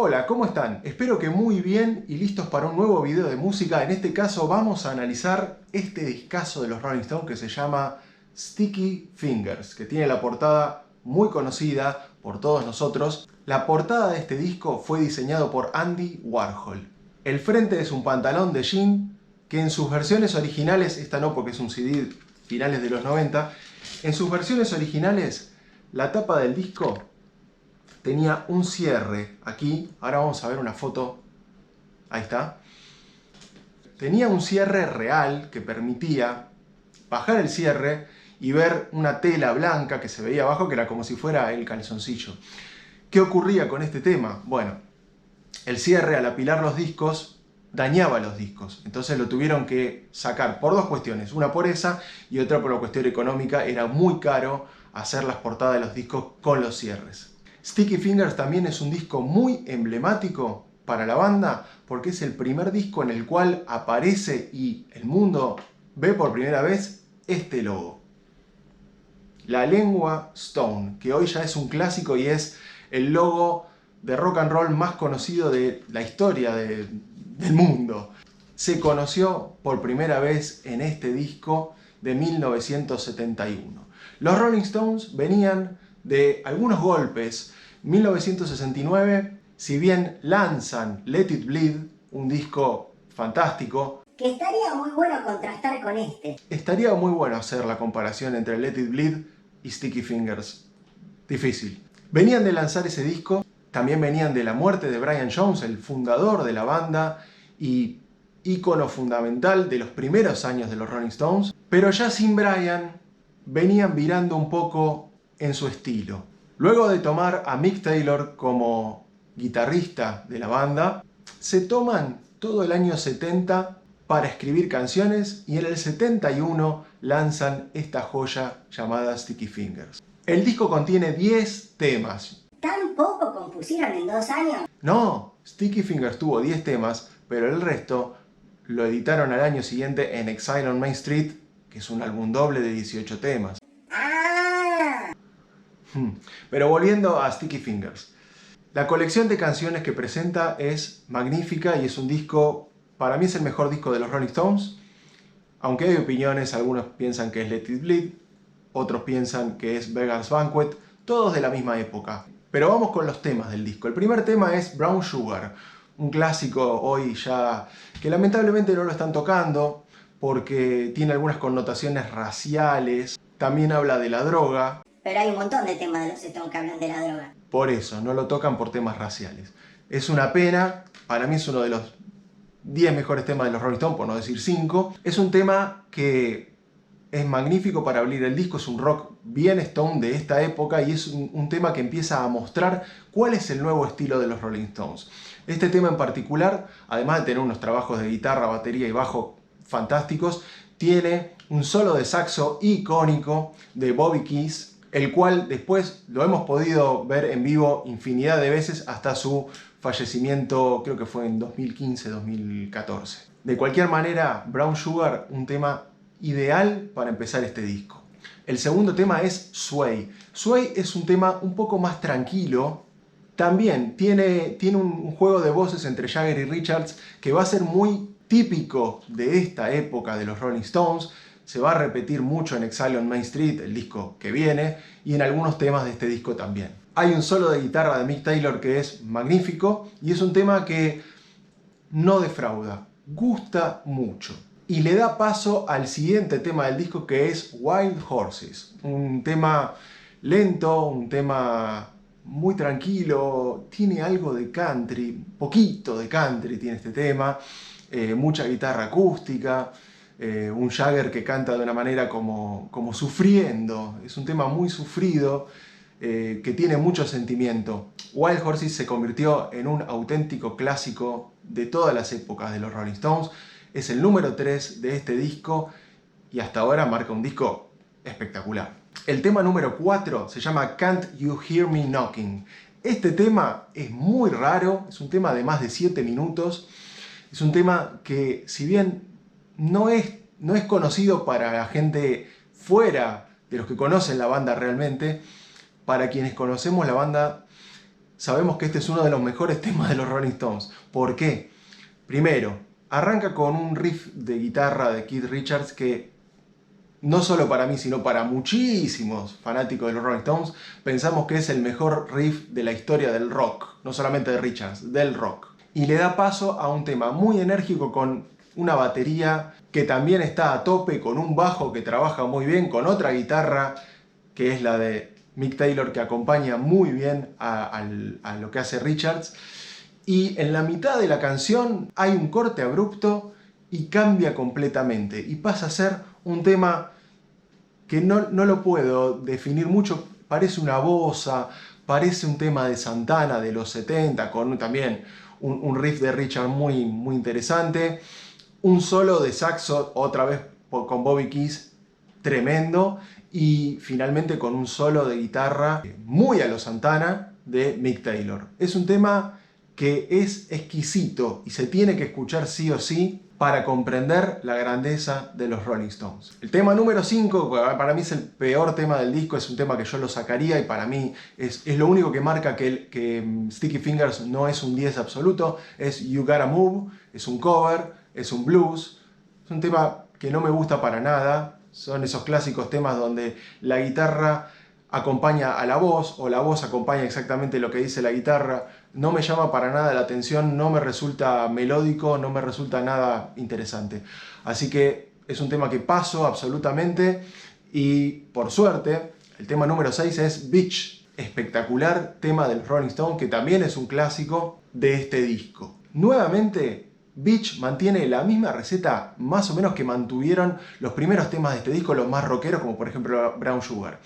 Hola, ¿cómo están? Espero que muy bien y listos para un nuevo video de música. En este caso vamos a analizar este discazo de los Rolling Stones que se llama Sticky Fingers, que tiene la portada muy conocida por todos nosotros. La portada de este disco fue diseñado por Andy Warhol. El frente es un pantalón de jean que en sus versiones originales, esta no porque es un CD finales de los 90, en sus versiones originales la tapa del disco tenía un cierre aquí. Ahora vamos a ver una foto. Ahí está. Tenía un cierre real que permitía bajar el cierre y ver una tela blanca que se veía abajo, que era como si fuera el calzoncillo. ¿Qué ocurría con este tema? Bueno, el cierre al apilar los discos dañaba los discos. Entonces lo tuvieron que sacar por dos cuestiones. Una por esa y otra por la cuestión económica. Era muy caro hacer las portadas de los discos con los cierres. Sticky Fingers también es un disco muy emblemático para la banda porque es el primer disco en el cual aparece y el mundo ve por primera vez este logo. La lengua Stone, que hoy ya es un clásico y es el logo de rock and roll más conocido de la historia del mundo. Se conoció por primera vez en este disco de 1971. Los Rolling Stones venían de algunos golpes. 1969, si bien lanzan Let It Bleed, un disco fantástico, que estaría muy bueno contrastar con este. Estaría muy bueno hacer la comparación entre Let It Bleed y Sticky Fingers. Difícil. Venían de lanzar ese disco, también venían de la muerte de Brian Jones, el fundador de la banda y ícono fundamental de los primeros años de los Rolling Stones, pero ya sin Brian venían virando un poco en su estilo. Luego de tomar a Mick Taylor como guitarrista de la banda, se toman todo el año 70 para escribir canciones y en el 71 lanzan esta joya llamada Sticky Fingers. El disco contiene 10 temas. ¿Tan poco compusieron en 2 años? No, Sticky Fingers tuvo 10 temas, pero el resto lo editaron al año siguiente en Exile on Main Street, que es un álbum doble de 18 temas. Pero volviendo a Sticky Fingers. La colección de canciones que presenta es magnífica y es un disco, para mí es el mejor disco de los Rolling Stones. Aunque hay opiniones, algunos piensan que es Let It Bleed, otros piensan que es Beggar's Banquet, todos de la misma época. Pero vamos con los temas del disco. El primer tema es Brown Sugar, un clásico hoy ya que lamentablemente no lo están tocando porque tiene algunas connotaciones raciales, también habla de la droga. Pero hay un montón de temas de los Stones que hablan de la droga. Por eso, no lo tocan por temas raciales. Es una pena, para mí es uno de los 10 mejores temas de los Rolling Stones, por no decir 5. Es un tema que es magnífico para abrir el disco, es un rock bien Stone de esta época y es un tema que empieza a mostrar cuál es el nuevo estilo de los Rolling Stones. Este tema en particular, además de tener unos trabajos de guitarra, batería y bajo fantásticos, tiene un solo de saxo icónico de Bobby Keys, el cual después lo hemos podido ver en vivo infinidad de veces hasta su fallecimiento, creo que fue en 2015-2014. De cualquier manera, Brown Sugar, un tema ideal para empezar este disco. El segundo tema es Sway. Sway es un tema un poco más tranquilo. También tiene un juego de voces entre Jagger y Richards que va a ser muy típico de esta época de los Rolling Stones. Se va a repetir mucho en Exile on Main Street, el disco que viene, y en algunos temas de este disco también. Hay un solo de guitarra de Mick Taylor que es magnífico y es un tema que no defrauda, gusta mucho. Y le da paso al siguiente tema del disco que es Wild Horses. Un tema lento, un tema muy tranquilo, tiene algo de country, poquito de country tiene este tema, mucha guitarra acústica. Un Jagger que canta de una manera como sufriendo, es un tema muy sufrido, que tiene mucho sentimiento. Wild Horses se convirtió en un auténtico clásico de todas las épocas de los Rolling Stones, es el número 3 de este disco y hasta ahora marca un disco espectacular. El tema número 4 se llama Can't You Hear Me Knocking. Este tema es muy raro, es un tema de más de 7 minutos, es un tema que si bien no es conocido para la gente fuera de los que conocen la banda realmente, para quienes conocemos la banda sabemos que este es uno de los mejores temas de los Rolling Stones. ¿Por qué? Primero, arranca con un riff de guitarra de Keith Richards que no solo para mí, sino para muchísimos fanáticos de los Rolling Stones, pensamos que es el mejor riff de la historia del rock, no solamente de Richards, del rock. Y le da paso a un tema muy enérgico con una batería que también está a tope, con un bajo que trabaja muy bien, con otra guitarra que es la de Mick Taylor que acompaña muy bien a lo que hace Richards. Y en la mitad de la canción hay un corte abrupto y cambia completamente y pasa a ser un tema que no lo puedo definir mucho, parece una bossa, parece un tema de Santana de los 70, con también un riff de Richard muy, muy interesante, un solo de saxo, otra vez con Bobby Keys, tremendo, y finalmente con un solo de guitarra muy a lo Santana de Mick Taylor. Es un tema que es exquisito y se tiene que escuchar sí o sí para comprender la grandeza de los Rolling Stones. El tema número 5, para mí es el peor tema del disco, es un tema que yo lo sacaría y para mí es lo único que marca que Sticky Fingers no es un 10 absoluto, es You Gotta Move, es un cover, es un blues, es un tema que no me gusta para nada, son esos clásicos temas donde la guitarra acompaña a la voz o la voz acompaña exactamente lo que dice la guitarra. No me llama para nada la atención, no me resulta melódico, no me resulta nada interesante. Así que es un tema que paso absolutamente y por suerte el tema número 6 es Beach, espectacular tema del Rolling Stone que también es un clásico de este disco. Nuevamente Beach mantiene la misma receta más o menos que mantuvieron los primeros temas de este disco, los más rockeros como por ejemplo Brown Sugar.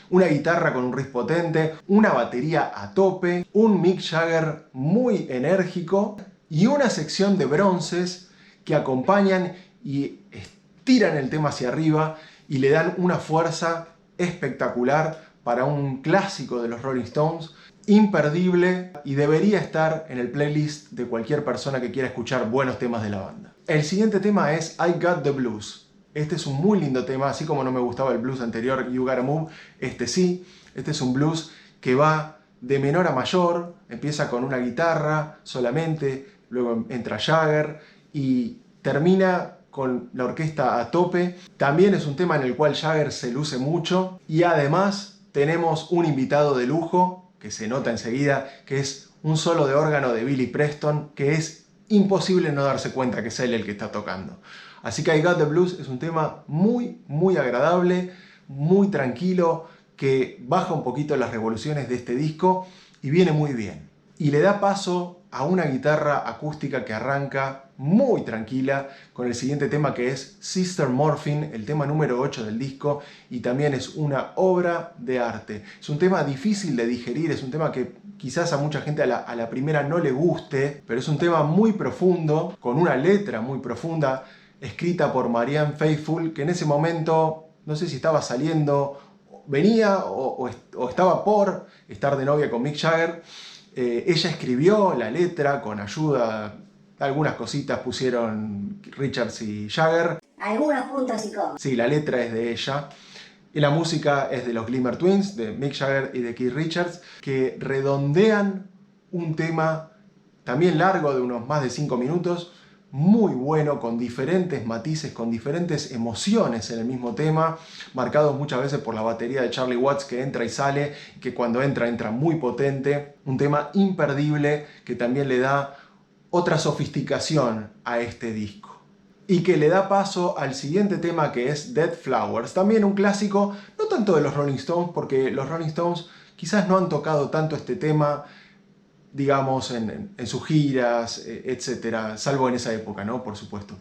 Una guitarra con un riff potente, una batería a tope, un Mick Jagger muy enérgico y una sección de bronces que acompañan y estiran el tema hacia arriba y le dan una fuerza espectacular para un clásico de los Rolling Stones, imperdible y debería estar en el playlist de cualquier persona que quiera escuchar buenos temas de la banda. El siguiente tema es I Got the Blues. Este es un muy lindo tema, así como no me gustaba el blues anterior, You Gotta Move, este sí. Este es un blues que va de menor a mayor, empieza con una guitarra solamente, luego entra Jagger y termina con la orquesta a tope. También es un tema en el cual Jagger se luce mucho y además tenemos un invitado de lujo, que se nota enseguida, que es un solo de órgano de Billy Preston, que es imposible no darse cuenta que es él el que está tocando. Así que I Got the Blues es un tema muy, muy agradable, muy tranquilo, que baja un poquito las revoluciones de este disco y viene muy bien. Y le da paso a una guitarra acústica que arranca muy tranquila con el siguiente tema que es Sister Morphine, el tema número 8 del disco, y también es una obra de arte. Es un tema difícil de digerir, es un tema que quizás a mucha gente a la primera no le guste, pero es un tema muy profundo, con una letra muy profunda, escrita por Marianne Faithfull, que en ese momento, no sé si estaba saliendo, venía o estaba por estar de novia con Mick Jagger. Ella escribió la letra con ayuda, algunas cositas pusieron Richards y Jagger. Algunos puntos y comas. Sí, la letra es de ella. Y la música es de los Glimmer Twins, de Mick Jagger y de Keith Richards, que redondean un tema también largo de unos más de 5 minutos, muy bueno, con diferentes matices, con diferentes emociones en el mismo tema, marcados muchas veces por la batería de Charlie Watts que entra y sale, que cuando entra muy potente. Un tema imperdible que también le da otra sofisticación a este disco. Y que le da paso al siguiente tema que es Dead Flowers, también un clásico, no tanto de los Rolling Stones, porque los Rolling Stones quizás no han tocado tanto este tema, digamos, en sus giras, etcétera, salvo en esa época, ¿no? Por supuesto.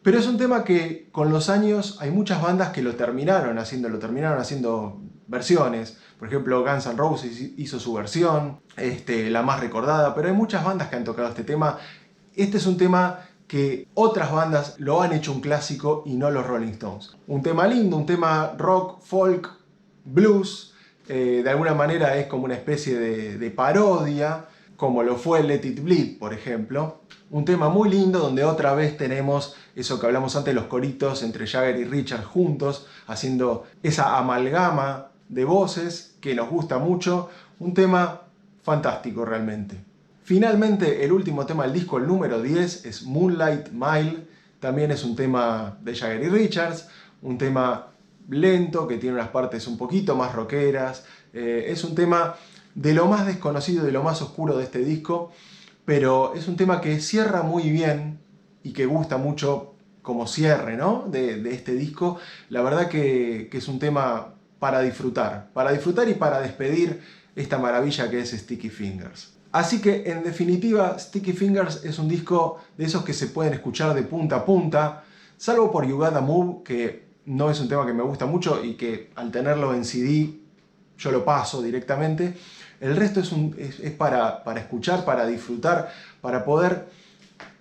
Pero es un tema que con los años hay muchas bandas que lo terminaron haciendo versiones. Por ejemplo, Guns N' Roses hizo su versión, la más recordada, pero hay muchas bandas que han tocado este tema. Este es un tema que otras bandas lo han hecho un clásico y no los Rolling Stones. Un tema lindo, un tema rock, folk, blues. De alguna manera es como una especie de parodia, como lo fue Let It Bleed, por ejemplo. Un tema muy lindo donde otra vez tenemos eso que hablamos antes, los coritos entre Jagger y Richard juntos, haciendo esa amalgama de voces que nos gusta mucho. Un tema fantástico realmente. Finalmente, el último tema del disco, el número 10, es Moonlight Mile. También es un tema de Jagger y Richards, un tema lento que tiene unas partes un poquito más rockeras. Es un tema de lo más desconocido, de lo más oscuro de este disco, pero es un tema que cierra muy bien y que gusta mucho como cierre, ¿no? de este disco. La verdad que es un tema para disfrutar y para despedir esta maravilla que es Sticky Fingers. Así que, en definitiva, Sticky Fingers es un disco de esos que se pueden escuchar de punta a punta, salvo por You Gotta Move, que no es un tema que me gusta mucho y que al tenerlo en CD yo lo paso directamente. El resto es para escuchar, para disfrutar, para poder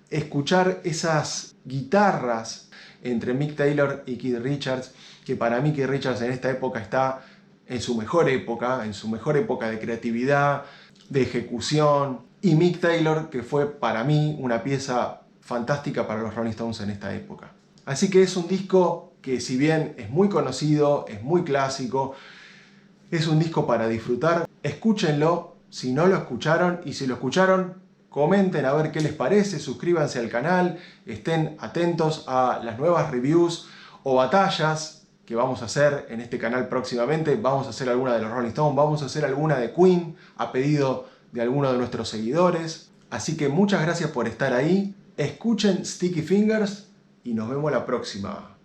escuchar esas guitarras entre Mick Taylor y Keith Richards, que para mí Keith Richards en esta época está en su mejor época de creatividad, de ejecución, y Mick Taylor, que fue para mí una pieza fantástica para los Rolling Stones en esta época. Así que es un disco que, si bien es muy conocido, es muy clásico, es un disco para disfrutar. Escúchenlo si no lo escucharon, y si lo escucharon, comenten a ver qué les parece, suscríbanse al canal, estén atentos a las nuevas reviews o batallas que vamos a hacer en este canal próximamente. Vamos a hacer alguna de los Rolling Stones, vamos a hacer alguna de Queen a pedido de alguno de nuestros seguidores. Así que muchas gracias por estar ahí. Escuchen Sticky Fingers y nos vemos la próxima.